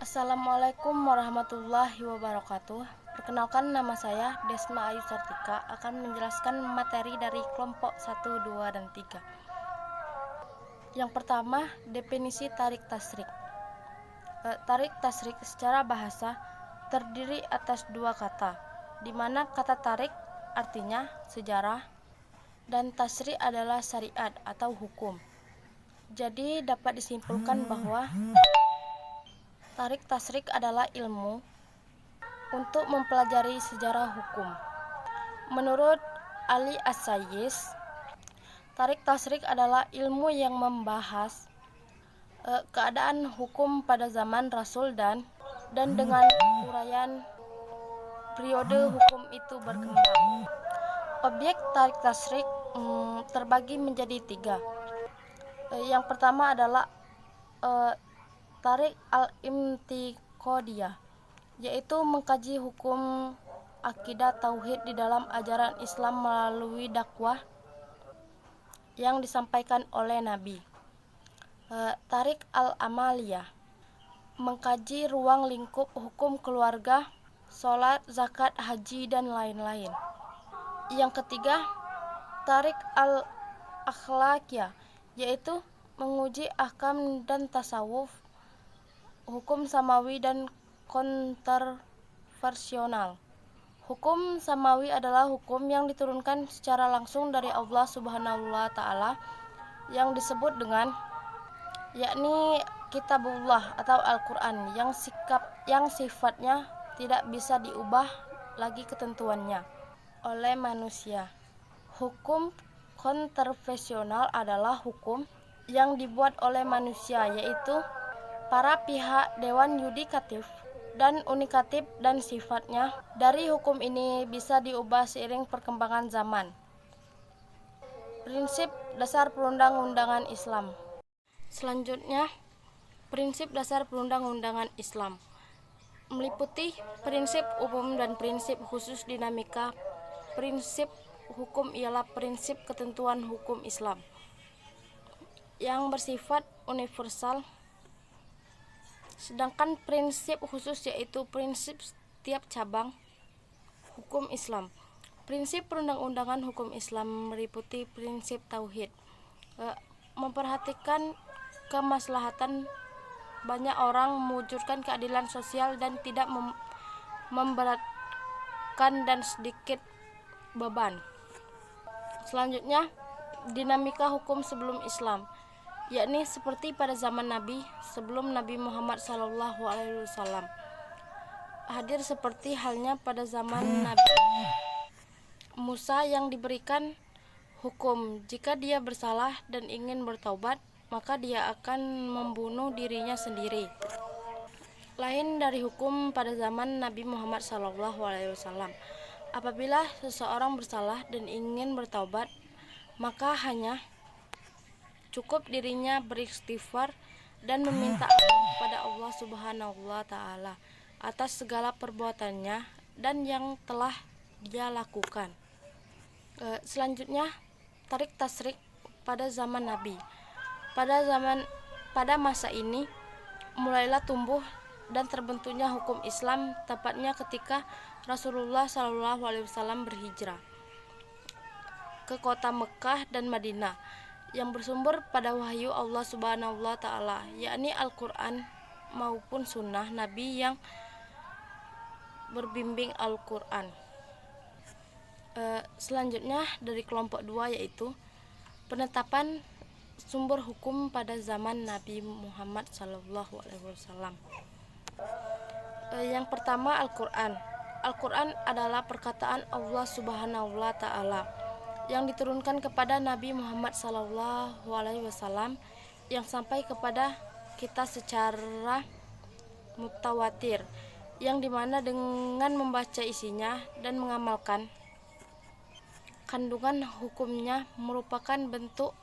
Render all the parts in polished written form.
Assalamualaikum warahmatullahi wabarakatuh. Perkenalkan, nama saya Desma Ayu Sartika akan menjelaskan materi dari kelompok 1, 2, dan 3. Yang pertama, definisi tarik tasrik. Tarik tasrik secara bahasa terdiri atas dua kata, di mana kata tarik artinya sejarah dan tasrik adalah syariat atau hukum. Jadi dapat disimpulkan bahwa tarik tasrik adalah ilmu untuk mempelajari sejarah hukum. Menurut Ali As-Sayis, tarik tasrik adalah ilmu yang membahas keadaan hukum pada zaman Rasul dan dengan uraian periode hukum itu berkembang. Objek tarik tasrik terbagi menjadi 3. Yang pertama adalah tarik al-imtiqodiyah, yaitu mengkaji hukum akidah tauhid di dalam ajaran Islam melalui dakwah yang disampaikan oleh Nabi. Tarik al-amaliyah, mengkaji ruang lingkup hukum keluarga, sholat, zakat, haji, dan lain-lain. Yang ketiga, tarik al-akhlaqiyah, yaitu menguji ahkam dan tasawuf, hukum samawi dan kontroversional. Hukum samawi adalah hukum yang diturunkan secara langsung dari Allah Subhanahu wa Ta'ala yang disebut dengan yakni Kitabullah atau Al-Quran yang sifatnya tidak bisa diubah lagi ketentuannya oleh manusia. Hukum kontroversional adalah hukum yang dibuat oleh manusia, yaitu para pihak dewan yudikatif dan unikatif, dan sifatnya dari hukum ini bisa diubah seiring perkembangan zaman. Prinsip dasar perundang-undangan Islam. Selanjutnya, prinsip dasar perundang-undangan Islam meliputi prinsip umum dan prinsip khusus dinamika. Prinsip hukum ialah prinsip ketentuan hukum Islam yang bersifat universal, sedangkan prinsip khusus yaitu prinsip setiap cabang hukum Islam. Prinsip perundang-undangan hukum Islam meliputi prinsip tauhid, memperhatikan kemaslahatan banyak orang, mewujudkan keadilan sosial dan tidak memberatkan dan sedikit beban. Selanjutnya, dinamika hukum sebelum Islam, yakni seperti pada zaman Nabi sebelum Nabi Muhammad SAW hadir, seperti halnya pada zaman Nabi Musa yang diberikan hukum jika dia bersalah dan ingin bertaubat, maka dia akan membunuh dirinya sendiri. Lain dari hukum pada zaman Nabi Muhammad SAW. Apabila seseorang bersalah dan ingin bertaubat, maka hanya cukup dirinya beristighfar dan meminta ampun kepada Allah Subhanahu wa Ta'ala atas segala perbuatannya dan yang telah dia lakukan. Selanjutnya, tarik tasrik pada zaman Nabi. Pada masa ini mulailah tumbuh dan terbentuknya hukum Islam, tepatnya ketika Rasulullah SAW berhijrah ke kota Mekah dan Madinah yang bersumber pada wahyu Allah Subhanahu wa Ta'ala, yakni Al-Quran maupun sunnah Nabi yang berbimbing Al-Quran. Selanjutnya dari kelompok 2, yaitu penetapan sumber hukum pada zaman Nabi Muhammad SAW. Yang pertama, Al-Quran. Al-Quran adalah perkataan Allah Subhanahu wa Ta'ala yang diturunkan kepada Nabi Muhammad SAW yang sampai kepada kita secara mutawatir, yang dimana dengan membaca isinya dan mengamalkan kandungan hukumnya merupakan bentuk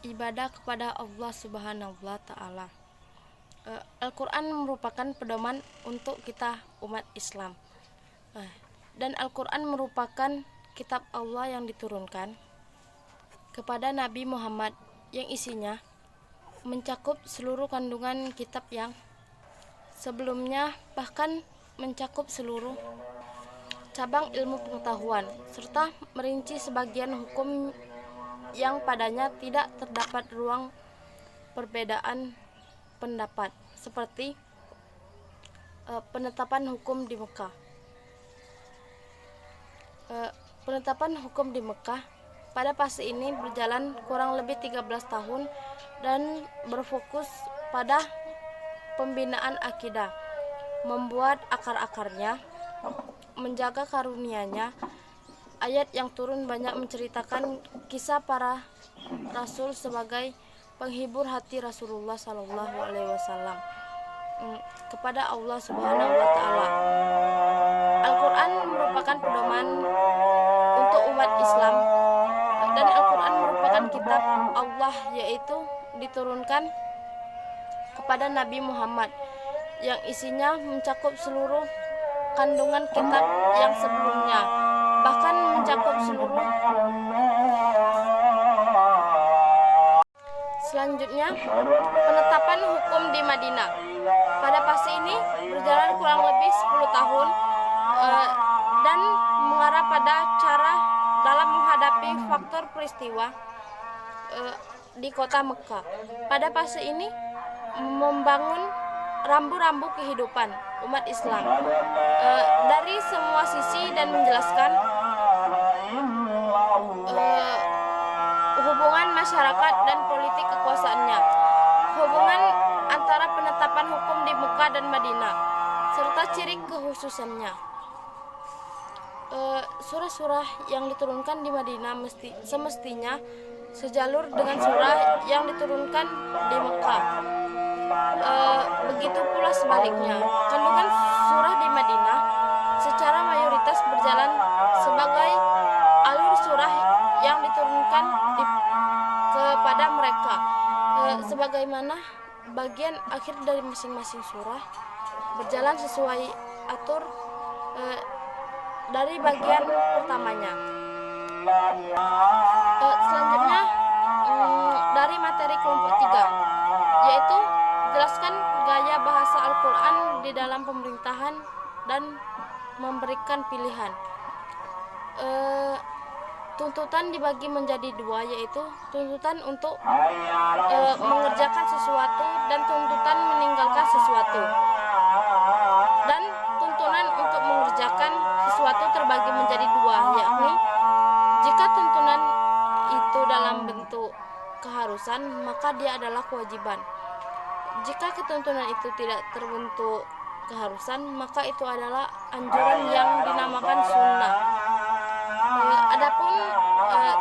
ibadah kepada Allah Subhanahu wa Ta'ala. Al-Quran merupakan pedoman untuk kita umat Islam, dan Al-Quran merupakan kitab Allah yang diturunkan kepada Nabi Muhammad yang isinya mencakup seluruh kandungan kitab yang sebelumnya bahkan mencakup seluruh cabang ilmu pengetahuan serta merinci sebagian hukum yang padanya tidak terdapat ruang perbedaan pendapat, seperti penetapan hukum di Mekah. Penetapan hukum di Mekah pada fase ini berjalan kurang lebih 13 tahun dan berfokus pada pembinaan akidah, membuat akar-akarnya, menjaga karunia-Nya. Ayat yang turun banyak menceritakan kisah para rasul sebagai penghibur hati Rasulullah SAW kepada Allah Subhanahu wa Ta'ala. Al-Quran merupakan pedoman untuk umat Islam, dan Al-Quran merupakan kitab Allah, yaitu diturunkan kepada Nabi Muhammad yang isinya mencakup seluruh kandungan kitab yang sebelumnya, bahkan mencakup seluruh. Selanjutnya, penetapan hukum di Madinah. Pada fase ini berjalan kurang lebih 10 tahun dan mengarah pada cara dalam menghadapi faktor peristiwa di kota Mekah. Pada fase ini membangun rambu-rambu kehidupan umat Islam dari semua sisi dan menjelaskan hubungan masyarakat dan politik kekuasaannya, hubungan antara penetapan hukum di Mekah dan Madinah, serta ciri kekhususannya. Surah-surah yang diturunkan di Madinah semestinya sejalur dengan surah yang diturunkan di Mekah. Begitu pula sebaliknya, kandungan surah di Madinah secara mayoritas berjalan sebagai alur surah yang diturunkan kepada mereka, sebagaimana bagian akhir dari masing-masing surah berjalan sesuai atur dari bagian pertamanya. Selanjutnya dari materi kelompok 3, yaitu jelaskan gaya bahasa Al-Quran di dalam pemerintahan dan memberikan pilihan. Tuntutan dibagi menjadi dua, yaitu tuntutan untuk mengerjakan sesuatu dan tuntutan meninggalkan sesuatu. Dan tuntunan untuk mengerjakan sesuatu terbagi menjadi dua, yakni jika tuntunan itu dalam bentuk keharusan, maka dia adalah kewajiban. Jika ketentuan itu tidak terbentuk keharusan, maka itu adalah anjuran yang dinamakan sunnah. Adapun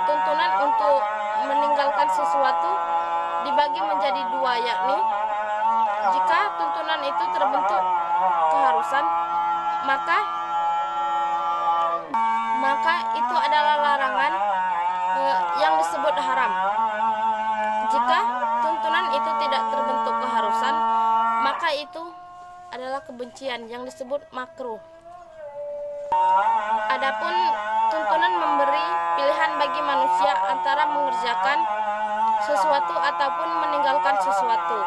tuntunan untuk meninggalkan sesuatu dibagi menjadi dua, yakni jika tuntunan itu terbentuk keharusan, maka itu adalah larangan yang disebut haram. Jika tuntunan itu tidak terbentuk keharusan, maka itu adalah kebencian yang disebut makruh. Adapun tuntunan memberi pilihan bagi manusia antara mengerjakan sesuatu ataupun meninggalkan sesuatu,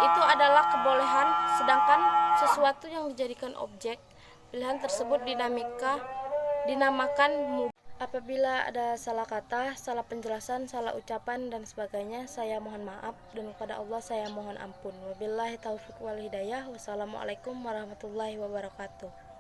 itu adalah kebolehan, sedangkan sesuatu yang dijadikan objek pilihan tersebut dinamakan mubah. Apabila ada salah kata, salah penjelasan, salah ucapan dan sebagainya, saya mohon maaf, dan kepada Allah saya mohon ampun. Wabillahi taufiq wal hidayah. Wassalamualaikum warahmatullahi wabarakatuh.